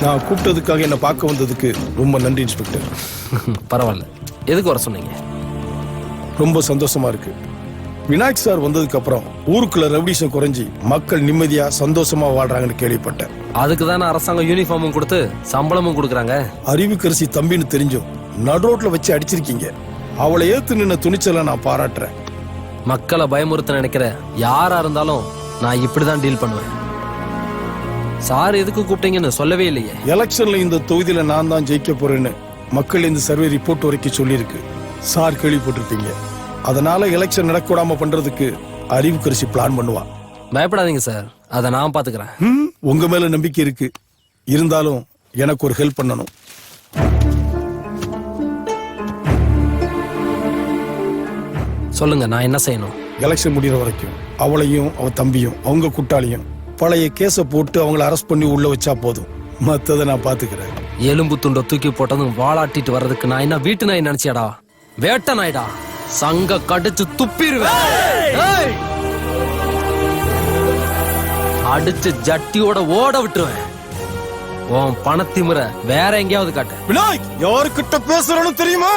நான் கூப்பிட்டதுக்காக என்ன பார்க்க வந்ததுக்கு ரொம்ப நன்றி இன்ஸ்பெக்டர். பரவாயில்ல, எதுக்கு வர சொன்னீங்க? ரொம்ப சந்தோஷமா இருக்கு. விநாயக் சார் வந்ததுக்கு அப்புறம் ஊருக்குள்ள ரெவல்யூஷன் குறைஞ்சி மக்கள் நிம்மதியா சந்தோஷமா வாழ்றாங்கன்னு கேள்விப்பட்டேன். அதுக்கு தானே அரசாங்கம் யூனிஃபார்மும் கொடுத்து சம்பளமும் கொடுக்குறாங்க. அறிவுக்கரசி தம்பின்னு தெரிஞ்சும் நடுரோட்ல வச்சு அடிச்சிருக்கீங்க. அவளை ஏத்து நின்ன துணிச்சலை நான் பாராட்டுறேன். மக்களை பயமுறுத்த நினைக்கிற யாரா இருந்தாலும் நான் இப்படிதான் டீல் பண்ணுவேன். சார் எதுக்கு கூப்பிட்டீங்கன்னு சொல்லவே இல்லையே. எலெக்ஷன்ல இந்த தொகுதியில நான் தான் ஜெயிக்க போறேன்னு மக்கள் இந்த சர்வே ரிப்போர்ட் வரைக்கும் சொல்லியிருக்கு. சார் கேள்விப்பட்டிருப்பீங்க. அதனால எலெக்ஷன் நடக்கூடாம பண்றதுக்கு அறிவுக்கரசி பிளான் பண்ணுவா. பயப்படாதீங்க சார், அதை நான் பாத்துக்கிறேன். உங்க மேல நம்பிக்கை இருக்கு. இருந்தாலும் எனக்கு ஒரு ஹெல்ப் பண்ணணும். சொல்லுங்க, நான் என்ன செய்யணும்? எலெக்ஷன் முடிகிற வரைக்கும் அவளையும் அவ தம்பியும் அவங்க கூட்டாளியும் பழைய கேஸ போட்டு அவங்கள அரெஸ்ட் பண்ணி உள்ள வச்சா போதும். மத்ததை நான் பாத்துக்கிறேன். எலும்பு துண்டை தூக்கி போட்டதும் வாளாட்டிட்டு வர்றதுக்கு நான் என்ன வீட்டு நாய் நினைச்சியாடா? வேட்ட நாய்டா. சங்க கடிச்சு துப்பிடுவேன். அடிச்சு ஜட்டியோட ஓட விட்டுருவேன். உன் பணத்திமுற வேற எங்கேயாவது காட்டு. விநாயக், யாருக்கிட்ட பேசுறன்னு தெரியுமா?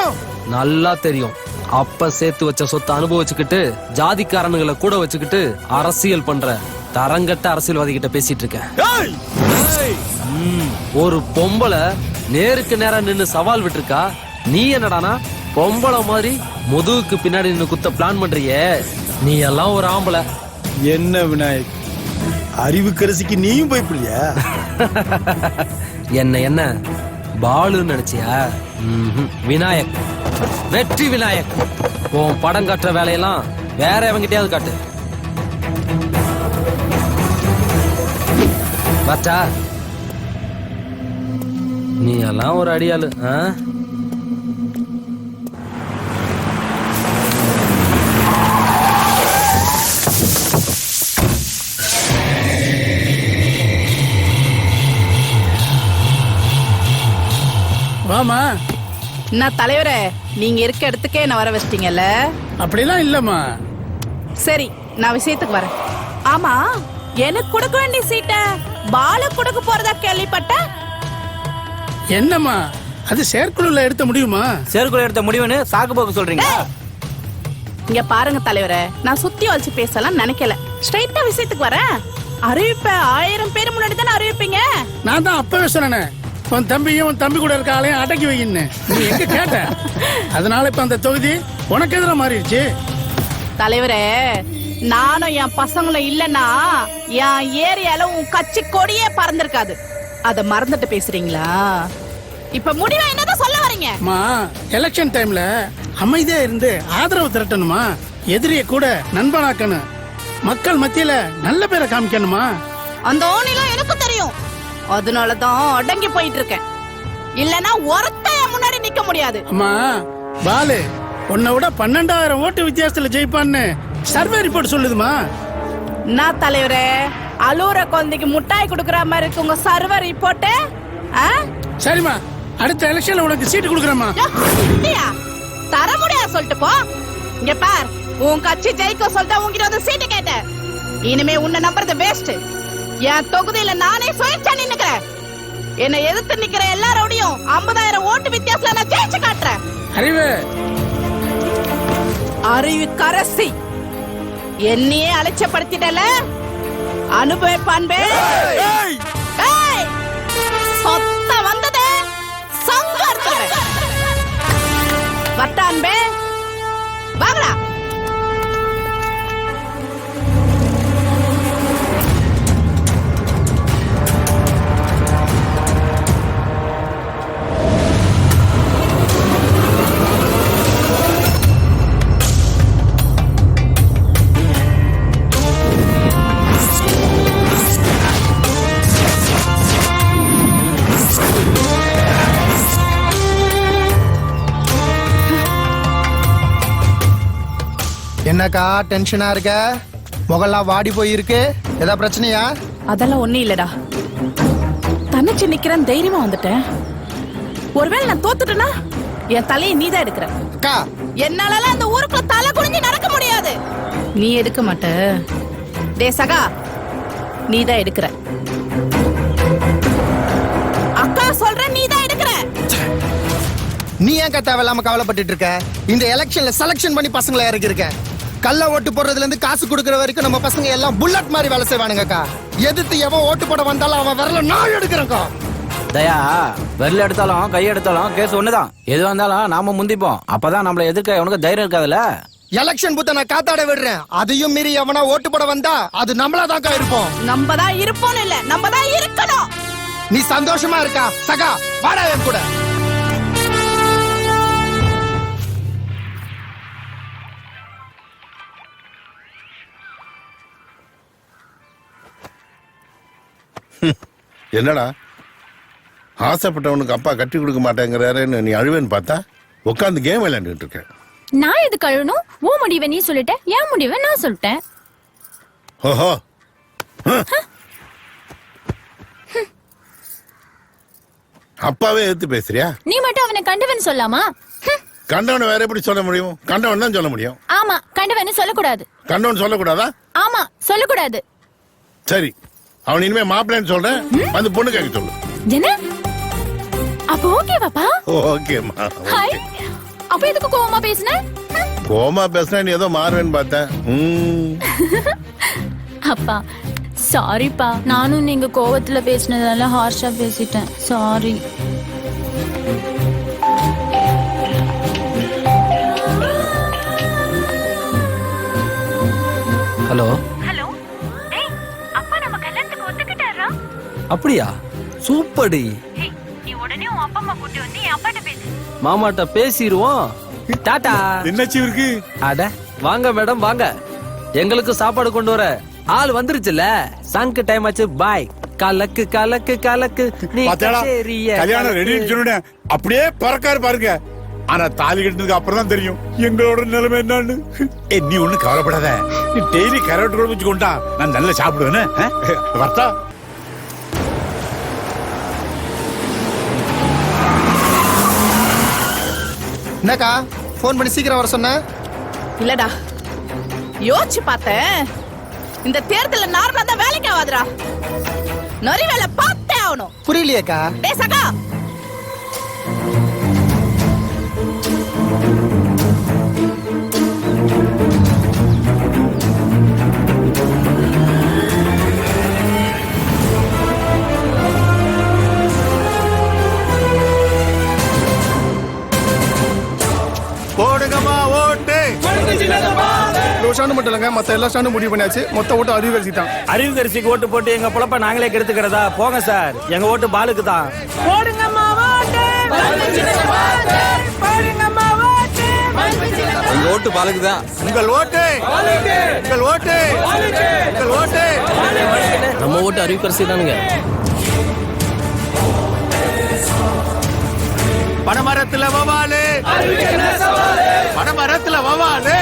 நல்லா தெரியும். அப்ப சேர்த்து வச்ச சொத்தை அனுபவிச்சுக்கிட்டு ஜாதிக்காரனுங்களை கூட வச்சுக்கிட்டு அரசியல் பண்ற தரங்கட்ட அரசியல்வாதி கிட்ட பேசிட்டு இருக்கேன். ஒரு பொம்பளை நேருக்கு நேரா நின்னு சவால் விட்டுருக்கா. நீ என்னடானா பொம்பளை மாதிரி முதுகுக்கு பின்னாடி நின்னு குத்த பிளான் பண்றியே. நீ எல்லாம் ஒரு ஆம்பளை. என்ன விநாயக், அறிவுக்கரசிக்கு நீயும் பயப்படலையா? என்ன பாலுன்னு நினைச்சியா? விநாயக், வெற்றி விநாயக். உன் படம் காட்டுற வேலையெல்லாம் வேற எவங்கிட்டயாவது காட்டு. பாத்தா, நீ எல்லாம் ஒரு அடியாளு. வாமா. நான் தலைவரே, நீங்க இருக்க இடத்துக்கே என்ன வர வச்சிட்டீங்கல்ல? அப்படிலாம் இல்லம்மா. சரி, நான் விஷயத்துக்கு வரேன். ஆமா, எனக்கு கொடுக்க வேண்டிய சீட்ட பாலு கொடுக்க போறதா கேள்விப்பட்டேன். என்னம்மா, அது செயற்குழுல எடுத்த முடியுமா? செயற்குழு எடுத்த முடிவுன்னு சாக்கு போக்கு சொல்றீங்க? இங்க பாருங்க தலைவரே, நான் சுத்தி வச்சு பேசலாம் நினைக்கல. ஸ்ட்ரைட்டா விஷயத்துக்கு வரேன். அறிவிப்ப 1000 பேர் முன்னாடி தானே அறிவிப்பீங்க. நான் தான் அப்பவே சொன்னேன், உன் தம்பியும் உன் தம்பி கூட இருக்க ஆளையும் அடக்கி வைக்கின்னு. நீ எங்க கேட்ட? அதனால இப்ப அந்த தொகுதி உனக்கு எதிராக மாறிடுச்சு. தலைவரே, நானும் என் பசங்களும் இல்லன்னா என் ஏரியால உன் கட்சி கொடியே பறந்திருக்காது. அத மறந்துட்டு பேசுறீங்களா? இப்ப முடிவா என்னதான் சொல்ல வரீங்க? அம்மா, எலெக்ஷன் டைம்ல அமைதியா இருந்து ஆதரவு திரட்டணுமா? எதிரிய கூட நண்பனாக்கணும். மக்கள் மத்தியில நல்ல பேரை காமிக்கணுமா? அந்த ஓனிலாம் எனக்கு தெரியும். அதனாலதான் அடங்கி போயிட்டு இருக்கேன். இல்லனா ஒருத்தைய முன்னாடி நிக்க முடியாது. அம்மா, பாலு உன்னை விட 12,000 ஓட்டு வித்தியாசத்துல ஜெயிப்பான்னு சர்வே ரிப்போர்ட் சொல்லுதுமா. நான் தலைவரே, அலூர குழந்தைக்கு முட்டாய் கொடுக்கற மாதிரி இருக்கு உங்க சர்வர் ரிப்போர்ட். சரிம்மா, அடுத்த எலெக்ஷன்ல உனக்கு சீட்டு கொடுக்குறேம்மா. தர முடியாது சொல்லிட்டு போ. இங்க பார், உன் கட்சி ஜெயிக்க சொல்லிட்டு உங்ககிட்ட வந்து சீட்டு கேட்டேன். இனிமே உன்னை நம்புறது வேஸ்ட். என் தொகுதியில நானே சுயேட்சா நின்னுக்கிறேன். என்னை எதிர்த்து நிக்கிற எல்லாரோடையும் 50,000 ஓட்டு வித்தியாசத்துல நான் ஜெயிச்சு காட்டுறேன். அறிவு கரசி, என்னையே அலட்சியப்படுத்திட்டல, அனுபவிப்பான்பே. சொத்த வந்தது சங்கர் வட்டான்பே. வாங்கடா. என்னக்கா டென்ஷனா இருக்க? முகல்லாம் வாடி போயிருக்கு. ஏதா பிரச்சனையா? அதெல்லாம் ஒண்ணு இல்லடா. தனிச்சு நிக்கிறேன், தைரியமா வந்துட்டேன். ஒருவேளை நான் தோத்துட்டேனா என் தலையை நீதான் எடுக்கிற. அக்கா, என்னால அந்த ஊருக்குள்ள தலை குனிஞ்சு நடக்க முடியாது. நீ எடுக்க மாட்ட. டே சகா, நீதான் எடுக்கிற. நீ ஏன் தேவையில்லாம கவலைப்பட்டுட்டு இருக்க? இந்த எலெக்ஷன்ல செலக்ஷன் பண்ணி பசங்களை இறக்கி இருக்க. கள்ள ஓட்டு போடுறதுல இருந்து காசு கொடுக்கற வரைக்கும் நம்ம பசங்க எல்லாம் புல்லட் மாதிரி வேலை செய்வானுங்கக்கா. எதிர்த்து எவன் ஓட்டு போட வந்தாலும் அவன் விரல நான் எடுக்கிறேன்க்கா. தயா வெள்ள எடுத்தாலும் கை எடுத்தாலும் கேஸ் ஒண்ணுதான். எது வந்தாலும் நாம முந்திப்போம். அப்பதான் நம்மள எதிர்க்க உனக்கு தைரியம் இருக்காதுல்ல. எலெக்ஷன் பூத்த நான் காத்தாட விடுறேன். அதையும் மீறி எவனா ஓட்டு போட வந்தா அது நம்மளாதான்க்கா இருப்போம். நம்ம தான் இருப்போம் இல்ல, நம்ம தான் இருக்கணும். நீ சந்தோஷமா இருக்கா சகா? வாடா என் கூட. என்னடா ஆசைப்பட்டவனுக்கு அப்பா கட்டி கொடுக்க மாட்டேங்கிறாருன்னு நீ அழுவேன்னு பார்த்தா உட்காந்து கேம் விளையாண்டுட்டு இருக்க. நான் எது கழுவணும்? ஓ முடிவை நீ சொல்லிட்ட, என் முடிவை நான் சொல்லிட்டேன். ஓஹோ, அப்பாவே எடுத்து பேசுறியா? நீ மட்டும் அவனை கண்டவன் சொல்லாமா? கண்டவனை வேற எப்படி சொல்ல முடியும்? கண்டவன் தான் சொல்ல முடியும். ஆமா, கண்டவன் சொல்லக்கூடாது. கண்டவன் சொல்லக்கூடாதா? ஆமா, சொல்லக்கூடாது. சரி, அவன் இனிமே மாப்பிள்ளைன்னு சொல்றேன், வந்து பொண்ணு கேட்க சொல்லு. என்ன? அப்ப ஓகே பாப்பா? ஓகேம்மா. ஹாய். அப்ப எதுக்கு கோவமா பேசுன? கோமா பேசுனா நீ ஏதோ மாறுவேன்னு பார்த்தேன். அப்பா சாரிப்பா, நானும் நீங்க கோவத்துல பேசினதால ஹார்ஷா பேசிட்டேன். சாரி. ஹலோ. ஹலோ. டேய், அப்பா நம்ம கல்யாணத்துக்கு ஒத்துக்கிட்டாரா? அப்படியா? சூப்பர்டி. ஏய், நீ உடனே உன் அப்பா அம்மா கூட்டி வந்து என் அப்பாட்ட பேசு. மாமாட்ட பேசிடுவோம். டாடா. என்னாச்சு இருக்கு? அட வாங்க மேடம் வாங்க. எங்களுக்கு சாப்பாடு கொண்டு வர ஆள் வந்துருச்சுல. சங்கு டைம் ஆச்சு. பாய். கலக்கு கலக்கு கலக்கு. நீ பாத்தியாடா, கல்யாணம் ரெடி சொன்னேன், அப்படியே பறக்காரு பாருங்க. ஆனா தாலி கட்டினதுக்கு அப்புறம் தான் தெரியும் எங்களோட நிலைமை என்னன்னு. நீ ஒண்ணு கவலைப்படாத, நீ டெய்லி கரோட்டு குழம்பு வச்சு கொண்டா நான் நல்லா சாப்பிடுவேன்னு. வரட்டா? என்னக்கா போன் பண்ணி சீக்கிரம் வர சொன்ன? இல்லடா, யோசிச்சு பார்த்தேன். இந்த தேர்தல்ல நார்மலா தான் வேலைக்கு ஆகாதுடா. நரி வேலை பார்த்தே ஆகணும். புரியலையேக்கா. டேய் சகா, போடுங்கம்மா ஓட்டு. ஸ்டாண்டு மட்டும் இல்லைங்க, மற்ற எல்லா ஸ்டாண்டும் முடிவு பண்ணியாச்சு. மொத்த ஓட்டு அறிவுகரிசி தான். அறிவுகரிசிக்கு ஓட்டு போட்டு எங்க பொழப்ப நாங்களே கெடுத்துக்கிறதா? போங்க சார், எங்க ஓட்டு பாலுக்கு தான். எங்க ஓட்டு பாலுக்கு தான். உங்கள் ஓட்டு, உங்கள் ஓட்டு, உங்கள் ஓட்டு. நம்ம ஓட்டு அறிவிக்கரசி தானுங்க. பனமரத்துல வவாலு, பனமரத்துல வவாலு,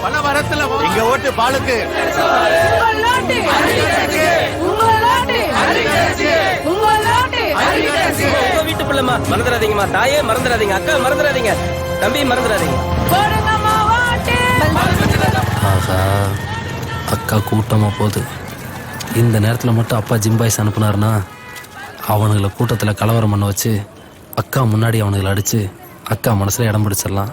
பனமரத்துல எங்க ஓட்டு பாலுக்கு. வீட்டு பிள்ளைமா மறந்துடாதீங்கம்மா. தாயே மறந்துடாதீங்க. அக்கா மறந்துடாதீங்க. தம்பி மறந்துடாதீங்க. அக்கா கூட்டமா போகுது. இந்த நேரத்துல மட்டும் அப்பா ஜிம்பாய்ஸ் அனுப்புனாருன்னா அவனுங்களை கூட்டத்துல கலவரம் பண்ண வச்சு அக்கா முன்னாடி அவனுங்களை அடிச்சு அக்கா மனசுல இடம் பிடிச்சிடலாம்.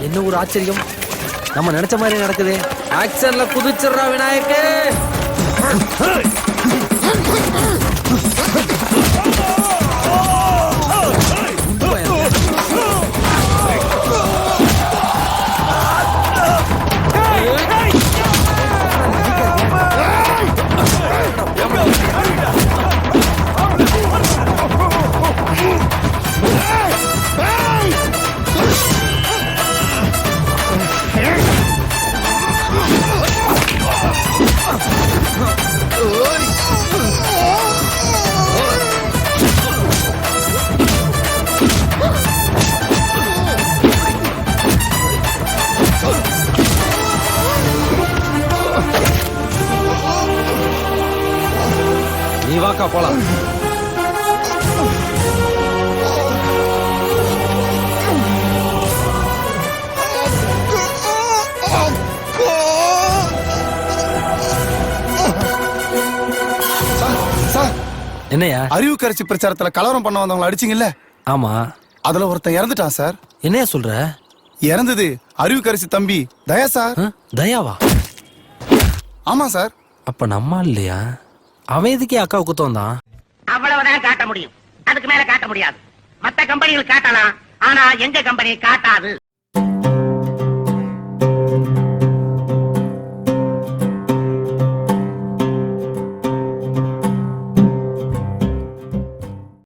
என்ன ஒரு ஆச்சரியம், நம்ம நினைச்ச மாதிரி நடக்குது. ஆக்சன்ல குதிச்சிடுறா விநாயகே. நீ வாக்கா போலாம். என்னையா? அறிவு கரைச்சி பிரச்சாரத்துல கலவரம் பண்ண வந்தவங்களை அடிச்சீங்கல்ல, ஆமா. அதுல ஒருத்தன் இறந்துட்டான் சார். என்னையா சொல்ற? இறந்தது அறிவு கரைச்சி தம்பி தயா சார். தயாவா? ஆமா சார். அப்ப நம்ம இல்லையா? அவன் எதுக்கே அக்காவை குத்தம் தான்? அவ்வளவுதான் காட்ட முடியும், அதுக்கு மேல காட்ட முடியாது. மத்த கம்பெனிகள் காட்டலாம், ஆனா எங்க கம்பெனி காட்டாது.